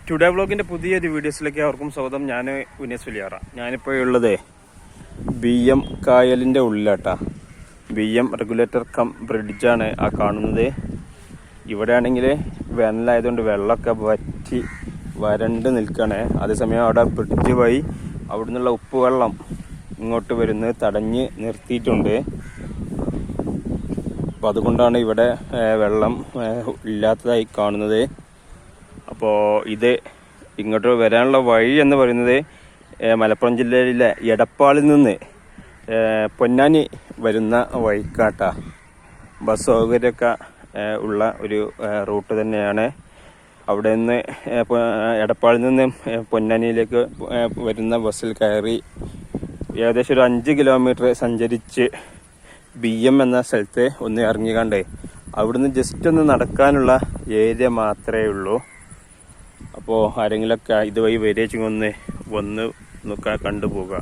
Today വ്ളോഗിൻ്റെ പുതിയൊരു വീഡിയോസിലേക്ക് അവർക്കും സ്വാഗതം. ഞാൻ ഉനേസ് വലിയാറ. ഞാനിപ്പോൾ ഉള്ളത് BM കായലിൻ്റെ ഉള്ളിലാട്ടാ. BM റെഗുലേറ്റർ കം ബ്രിഡ്ജാണ് ആ കാണുന്നത്. ഇവിടെ ആണെങ്കിൽ വേനലായതുകൊണ്ട് വെള്ളമൊക്കെ വറ്റി വരണ്ട് നിൽക്കുകയാണ്. അതേസമയം അവിടെ ബ്രിഡ്ജ് വഴി അവിടെ നിന്നുള്ള ഉപ്പ് വെള്ളം ഇങ്ങോട്ട് വരുന്നത് തടഞ്ഞ് നിർത്തിയിട്ടുണ്ട്. അപ്പോൾ അതുകൊണ്ടാണ് ഇവിടെ വെള്ളം ഇല്ലാത്തതായി കാണുന്നത്. അപ്പോൾ ഇത് ഇങ്ങോട്ട് വരാനുള്ള വഴി എന്ന് പറയുന്നത് മലപ്പുറം ജില്ലയിലെ എടപ്പാളിൽ നിന്ന് പൊന്നാനി വരുന്ന വഴിക്കാട്ടാ. ബസ് സൗകര്യമൊക്കെ ഉള്ള ഒരു റൂട്ട് തന്നെയാണ്. അവിടെ നിന്ന് എടപ്പാളിൽ നിന്ന് പൊന്നാനിയിലേക്ക് വരുന്ന ബസ്സിൽ കയറി ഏകദേശം ഒരു 5 കിലോമീറ്റർ സഞ്ചരിച്ച് BM എന്ന സ്ഥലത്ത് ഒന്ന് ഇറങ്ങിക്കണ്ടേ അവിടുന്ന് ജസ്റ്റ് ഒന്ന് നടക്കാനുള്ള ഏരിയ മാത്രമേ ഉള്ളൂ. അപ്പോൾ ആരെങ്കിലുമൊക്കെ ഇതുവഴി വരികയെങ്കിൽ ഒന്ന് കണ്ടുപോകുക.